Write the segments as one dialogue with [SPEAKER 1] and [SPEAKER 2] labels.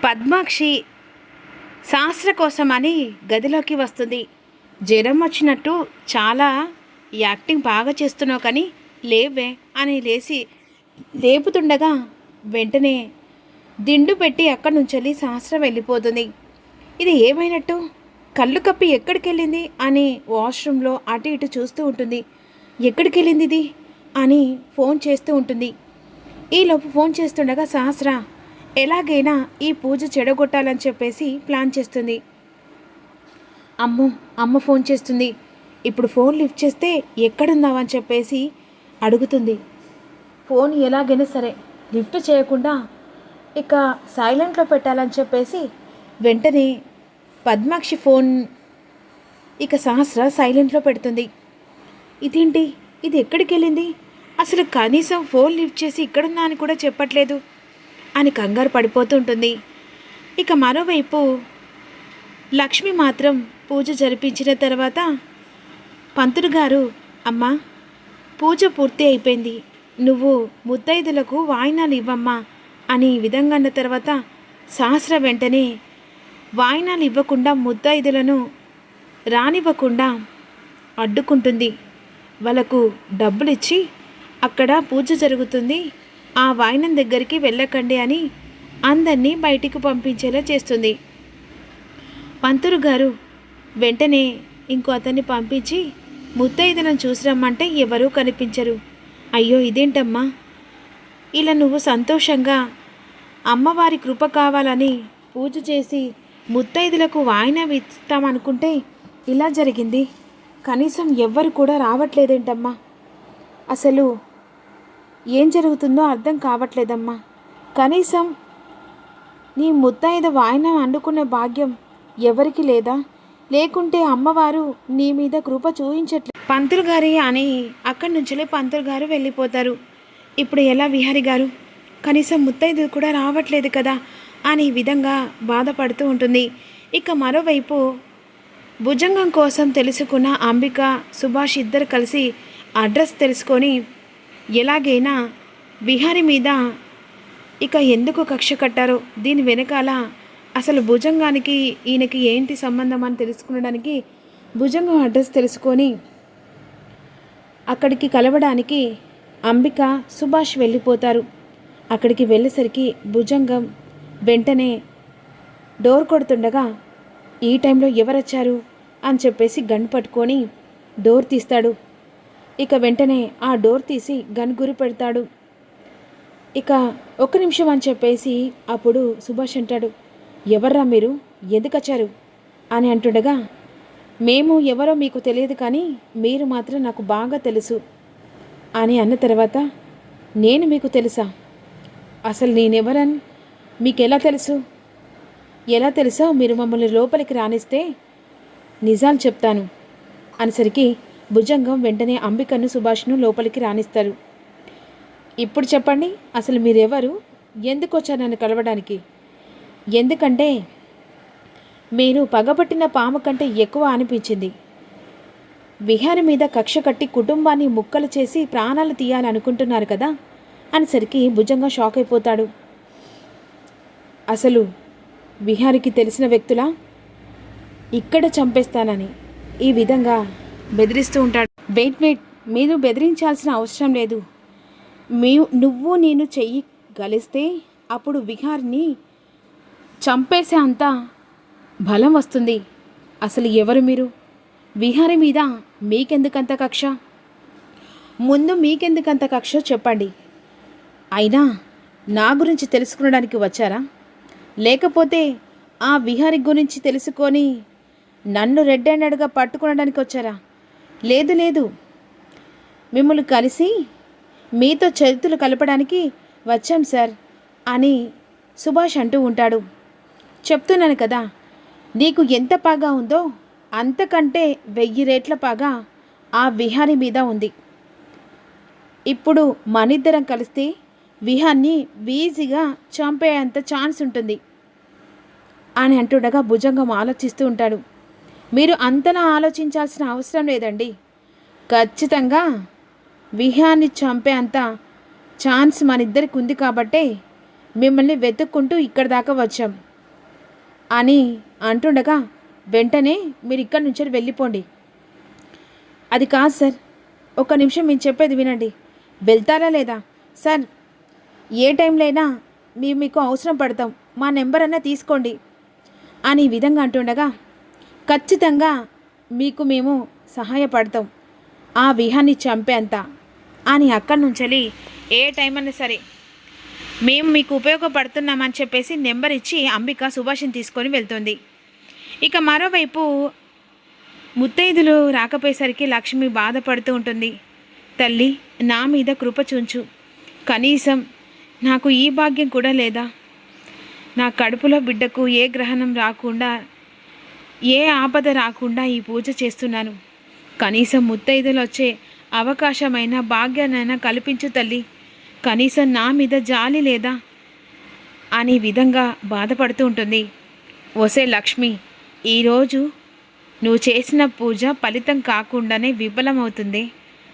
[SPEAKER 1] పద్మాక్షి శాస్త్ర కోసమని గదిలోకి వస్తుంది. జ్వరం వచ్చినట్టు చాలా యాక్టింగ్ బాగా చేస్తున్నావు కానీ లేవే అని లేచి లేపుతుండగా వెంటనే దిండు పెట్టి అక్కడి నుంచి శాస్త్ర వెళ్ళిపోతుంది. ఇది ఏమైనట్టు కళ్ళు కప్పి ఎక్కడికి వెళ్ళింది అని వాష్రూమ్లో అటు ఇటు చూస్తూ ఉంటుంది. ఎక్కడికి వెళ్ళింది ఇది అని ఫోన్ చేస్తూ ఉంటుంది. ఈలోపు ఫోన్ చేస్తుండగా శాస్త్ర ఎలాగైనా ఈ పూజ చెడగొట్టాలని చెప్పేసి ప్లాన్ చేస్తుంది. అమ్మ ఫోన్ చేస్తుంది. ఇప్పుడు ఫోన్ లిఫ్ట్ చేస్తే ఎక్కడున్నావని చెప్పేసి అడుగుతుంది. ఫోన్ ఎలాగైనా సరే లిఫ్ట్ చేయకుండా ఇక సైలెంట్లో పెట్టాలని చెప్పేసి వెంటనే పద్మాక్షి ఫోన్ ఇక సహస్ర సైలెంట్లో పెడుతుంది. ఇదేంటి, ఇది ఎక్కడికి వెళ్ళింది, అసలు కనీసం ఫోన్ లిఫ్ట్ చేసి ఇక్కడున్నా అని కూడా చెప్పట్లేదు అని కంగారు పడిపోతూ ఉంటుంది. ఇక మరోవైపు లక్ష్మి మాత్రం పూజ జరిపించిన తర్వాత పంతులు గారు, అమ్మా పూజ పూర్తి అయిపోయింది, నువ్వు ముత్తైదులకు వాయినాలు ఇవ్వమ్మా అని ఈ విధంగా అన్న తర్వాత సహస్ర వెంటనే వాయినాలు ఇవ్వకుండా ముత్తైదులను రానివ్వకుండా అడ్డుకుంటుంది. వాళ్ళకు డబ్బులు ఇచ్చి అక్కడ పూజ జరుగుతుంది, ఆ వాయినం దగ్గరికి వెళ్ళకండి అని అందరినీ బయటికి పంపించేలా చేస్తుంది. పంతులు గారు వెంటనే ఇంకో అతన్ని పంపించి ముత్తైదులను చూసిరమ్మంటే ఎవరూ కనిపించరు. అయ్యో ఇదేంటమ్మా, ఇలా నువ్వు సంతోషంగా అమ్మవారి కృప కావాలని పూజ చేసి ముత్తైదులకు వాయినం ఇస్తామనుకుంటే ఇలా జరిగింది, కనీసం ఎవ్వరు కూడా రావట్లేదేంటమ్మా, అసలు ఏం జరుగుతుందో అర్థం కావట్లేదమ్మా, కనీసం నీ ముత్తైదు వాయినం అందుకునే భాగ్యం ఎవరికి లేదా, లేకుంటే అమ్మవారు నీ మీద కృప చూయించట్లేదు పంతులు గారి అని అక్కడి నుంచి పంతులు గారు వెళ్ళిపోతారు. ఇప్పుడు ఎలా విహారి గారు, కనీసం ముత్తైదు కూడా రావట్లేదు కదా అని ఈ విధంగా బాధపడుతూ ఉంటుంది. ఇక మరోవైపు భుజంగం కోసం తెలుసుకున్న అంబిక సుభాష్ ఇద్దరు కలిసి అడ్రస్ తెలుసుకొని ఎలాగైనా విహారి మీద ఇక ఎందుకు కక్ష కట్టారో, దీని వెనకాల అసలు భుజంగానికి ఈయనకి ఏంటి సంబంధం అని తెలుసుకునడానికి భుజంగం అడ్రస్ తెలుసుకొని అక్కడికి కలవడానికి అంబిక సుభాష్ వెళ్ళిపోతారు. అక్కడికి వెళ్ళేసరికి భుజంగం వెంటనే డోర్ కొడుతుండగా ఈ టైంలో ఎవరొచ్చారు అని చెప్పేసి గన్ పట్టుకొని డోర్ తీస్తాడు. ఇక వెంటనే ఆ డోర్ తీసి గన్ గురి పెడతాడు. ఇక ఒక్క నిమిషం అని చెప్పేసి అప్పుడు సుభాష్ అంటాడు, ఎవర్రా మీరు, ఎందుకు వచ్చారు అని అంటుండగా, మేము ఎవరో మీకు తెలియదు కానీ మీరు మాత్రం నాకు బాగా తెలుసు అని అన్న తర్వాత, నేను మీకు తెలుసా, అసలు నేనెవరని మీకు ఎలా తెలుసు, ఎలా తెలుసో మీరు మమ్మల్ని లోపలికి రానిస్తే నిజాలు చెప్తాను అనేసరికి భుజంగం వెంటనే అంబికను సుభాష్ను లోపలికి రానిస్తారు. ఇప్పుడు చెప్పండి, అసలు మీరెవరు, ఎందుకు వచ్చారు నన్ను కలవడానికి, ఎందుకంటే మీరు పగబట్టిన పాము కంటే ఎక్కువ అనిపించింది, విహారి మీద కక్ష కట్టి కుటుంబాన్ని ముక్కలు చేసి ప్రాణాలు తీయాలనుకుంటున్నారు కదా అనేసరికి భుజంగం షాక్ అయిపోతాడు. అసలు విహారికి తెలిసిన వ్యక్తులా, ఇక్కడ చంపేస్తానని ఈ విధంగా బెదిరిస్తూ ఉంటాడు. వెయిట్ మీరు బెదిరించాల్సిన అవసరం లేదు, నువ్వు నేను చెయ్యి గలిస్తే అప్పుడు విహారిని చంపేసే అంత బలం వస్తుంది. అసలు ఎవరు మీరు, విహారి మీద మీకెందుకంత కక్ష, ముందు మీకెందుకంత కక్ష చెప్పండి, అయినా నా గురించి తెలుసుకునడానికి వచ్చారా, లేకపోతే ఆ విహారి గురించి తెలుసుకొని నన్ను రెడ్ హ్యాండెడ్గా పట్టుకునడానికి వచ్చారా, లేదు మిమ్మల్ని కలిసి మీతో చరిత్రలు కలపడానికి వచ్చాం సార్ అని సుభాష్ అంటూ ఉంటాడు. చెప్తున్నాను కదా, నీకు ఎంత పగ ఉందో అంతకంటే 1000 రెట్ల పగ ఆ విహారి మీద ఉంది. ఇప్పుడు మనిద్దరం కలిస్తే విహాన్ని ఈజీగా చంపేంత ఛాన్స్ ఉంటుంది అని అంటుండగా భుజంగం ఆలోచిస్తూ ఉంటాడు. మీరు అంతలా ఆలోచించాల్సిన అవసరం లేదండి, ఖచ్చితంగా విహాన్ని చంపే అంత ఛాన్స్ మనిద్దరికి ఉంది కాబట్టే మిమ్మల్ని వెతుక్కుంటూ ఇక్కడి దాకా వచ్చాం. అని అంటుండగా వెంటనే మీరు ఇక్కడి నుంచి వెళ్ళిపోండి. అది కాదు సార్, ఒక్క నిమిషం మేము చెప్పేది వినండి. వెళ్తారా లేదా? సార్, ఏ టైంలో అయినా మేము మీకు అవసరం పడతాం, మా నెంబర్ అన్నా తీసుకోండి అని ఈ విధంగా అంటుండగా ఖచ్చితంగా మీకు మేము సహాయపడతాం, ఆ విహాన్ని చంపేంత అని అక్కడి నుంచి ఏ టైం అన్నా సరే మేము మీకు ఉపయోగపడుతున్నామని చెప్పేసి నెంబర్ ఇచ్చి అంబిక సుభాష్ని తీసుకొని వెళ్తుంది. ఇక మరోవైపు ముత్తైదులు రాకపోయేసరికి లక్ష్మి బాధపడుతూ ఉంటుంది. తల్లి, నా మీద కృప చూంచు, కనీసం నాకు ఈ భాగ్యం కూడా లేదా? నా కడుపులో బిడ్డకు ఏ గ్రహణం రాకుండా, ఏ ఆపద రాకుండా ఈ పూజ చేస్తున్నాను. కనీసం ముత్తైదులు వచ్చే అవకాశమైన భాగ్యానైనా కల్పించు తల్లి, కనీసం నా మీద జాలి లేదా అనే విధంగా బాధపడుతూ ఉంటుంది. ఒసే లక్ష్మి, ఈరోజు నువ్వు చేసిన పూజ ఫలితం కాకుండానే విఫలమవుతుంది.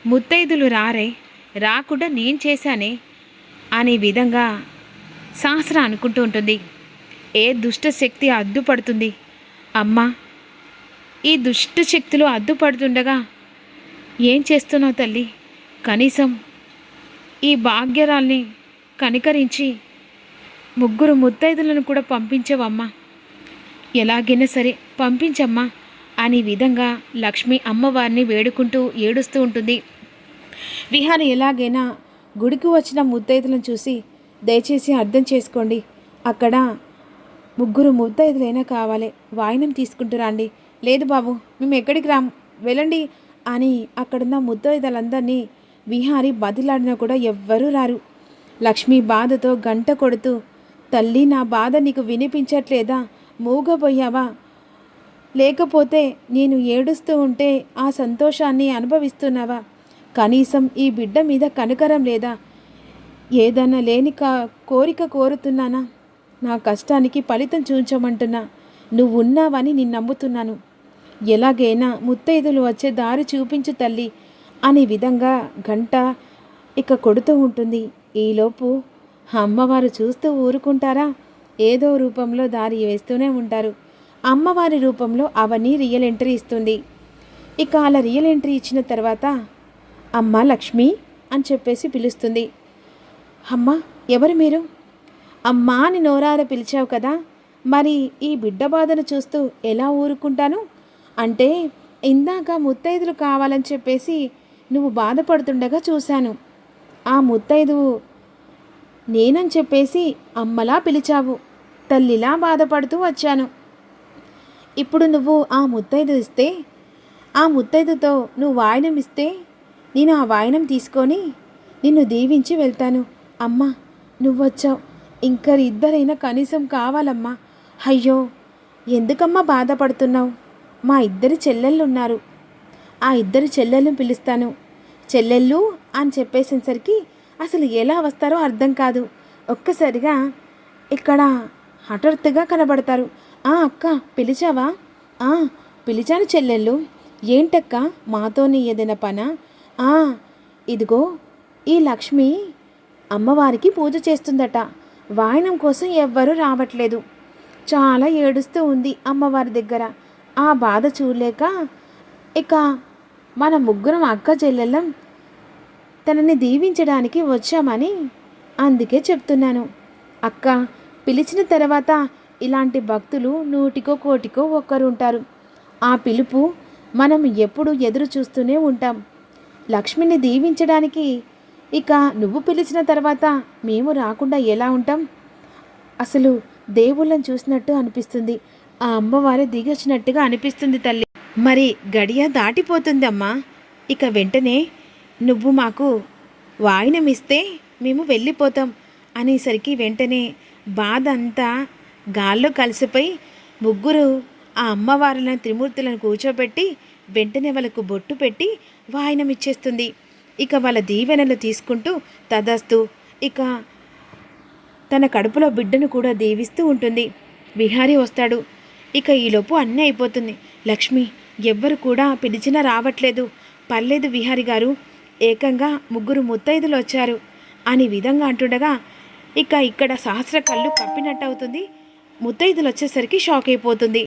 [SPEAKER 1] ముత్తైదులు రాకుండా నేను చేశానే అనే విధంగా శాస్త్ర అనుకుంటూ ఉంటుంది. ఏ దుష్ట శక్తి అడ్డుపడుతుంది అమ్మా? ఈ దుష్ట శక్తులు అడ్డుపడుతుండగా ఏం చేస్తున్నావు తల్లి? కనీసం ఈ భాగ్యరాల్ని కనికరించి 3 ముత్తైదులను కూడా పంపించవమ్మా, ఎలాగైనా సరే పంపించమ్మా అనే విధంగా లక్ష్మి అమ్మవారిని వేడుకుంటూ ఏడుస్తూ ఉంటుంది. విహారి ఎలాగైనా గుడికి వచ్చిన ముత్తైదులను చూసి, దయచేసి అర్థం చేసుకోండి, అక్కడ 3 ముత్తైదులైనా కావాలి, వాయినం తీసుకుంటురండి. లేదు బాబు, మేము ఎక్కడికి రాము, వెళ్ళండి అని అక్కడున్న ముత్తైదులందరినీ విహారి బదిలాడినా కూడా ఎవ్వరూ రారు. లక్ష్మి బాధతో గంట కొడుతూ, తల్లి, నా బాధ నీకు వినిపించట్లేదా? మూగపోయావా? లేకపోతే నేను ఏడుస్తూ ఉంటే ఆ సంతోషాన్ని అనుభవిస్తున్నావా? కనీసం ఈ బిడ్డ మీద కనికరం లేదా? ఏదన్నా లేని కోరిక కోరుతున్నానా? నా కష్టానికి ఫలితం చూపించమంటున్నా. నువ్వు ఉన్నావని నేను నమ్ముతున్నాను. ఎలాగైనా ముత్తైదులు వచ్చే దారి చూపించు తల్లి అనే విధంగా గంట ఇక కొడుతూ ఉంటుంది. ఈలోపు అమ్మవారు చూస్తూ ఊరుకుంటారా? ఏదో రూపంలో దారి వేస్తూనే ఉంటారు. అమ్మవారి రూపంలో అవని రియల్ ఎంట్రీ ఇస్తుంది. ఇక అలా రియల్ ఎంట్రీ ఇచ్చిన తర్వాత అమ్మ లక్ష్మి అని చెప్పేసి పిలుస్తుంది. అమ్మ, ఎవరు మీరు? అమ్మా అని నోరార పిలిచావు కదా, మరి ఈ బిడ్డ బాధను చూస్తూ ఎలా ఊరుకుంటాను? అంటే ఇందాక ముత్తైదులు కావాలని చెప్పేసి నువ్వు బాధపడుతుండగా చూశాను. ఆ ముత్తైదువు నేనని చెప్పేసి అమ్మలా పిలిచావు, తల్లిలా బాధపడుతూ వచ్చాను. ఇప్పుడు నువ్వు ఆ ముత్తైదు ఇస్తే, ఆ ముత్తైదుతో నువ్వు వాయినం ఇస్తే నేను ఆ వాయినం తీసుకొని నిన్ను దీవించి వెళ్తాను. అమ్మా, నువ్వొచ్చావు, ఇంకా ఇద్దరైనా కనీసం కావాలమ్మా. అయ్యో, ఎందుకమ్మా బాధపడుతున్నావు? మా 2 చెల్లెళ్ళు ఉన్నారు, ఆ 2 చెల్లెళ్ళని పిలుస్తాను. చెల్లెళ్ళు అని చెప్పేసేసరికి అసలు ఎలా వస్తారో అర్థం కాదు. ఒక్కసారిగా ఇక్కడ హఠాత్తుగా కనబడతారు. అక్క, పిలిచావా? పిలిచాను చెల్లెళ్ళు. ఏంటక్క, మాతోని ఏదైనా పనా? ఇదిగో ఈ లక్ష్మి అమ్మవారికి పూజ చేస్తుందట, వాయనం కోసం ఎవ్వరూ రావట్లేదు, చాలా ఏడుస్తూ ఉంది అమ్మవారి దగ్గర. ఆ బాధ చూడలేక ఇక మన 3 అక్క చెల్లెళ్ళం తనని దీవించడానికి వచ్చామని అందుకే చెప్తున్నాను. అక్క, పిలిచిన తర్వాత ఇలాంటి భక్తులు 100కో 1,000కో ఒక్కరు ఉంటారు. ఆ పిలుపు మనం ఎప్పుడు ఎదురు చూస్తూనే ఉంటాం. లక్ష్మిని దీవించడానికి ఇక నువ్వు పిలిచిన తర్వాత మేము రాకుండా ఎలా ఉంటాం? అసలు దేవుళ్ళని చూసినట్టు అనిపిస్తుంది, ఆ అమ్మవారు దిగొచ్చినట్టుగా అనిపిస్తుంది తల్లి. మరి గడియ దాటిపోతుందమ్మా. ఇక వెంటనే నువ్వు మాకు వాయినం ఇస్తే మేము వెళ్ళిపోతాం అనేసరికి వెంటనే బాధ అంతా గాల్లో కలిసిపోయి 3 ఆ అమ్మవారులను త్రిమూర్తులను కూర్చోబెట్టి వెంటనే వాళ్ళకు బొట్టు పెట్టి వాయినం ఇచ్చేస్తుంది. ఇక వాళ్ళ దీవెనలు తీసుకుంటూ తదస్తు ఇక తన కడుపులో బిడ్డను కూడా దీవిస్తూ ఉంటుంది. విహారీ వస్తాడు. ఇక ఈలోపు అన్నీ అయిపోతుంది. లక్ష్మి, ఎవ్వరు కూడా పిలిచినా రావట్లేదు, పర్లేదు విహారీ గారు, ఏకంగా 3 ముత్తైదులు వచ్చారు అని విధంగా అంటుండగా ఇక ఇక్కడ సహస్ర కళ్ళు కప్పినట్టు అవుతుంది. ముత్తైదులు వచ్చేసరికి షాక్ అయిపోతుంది.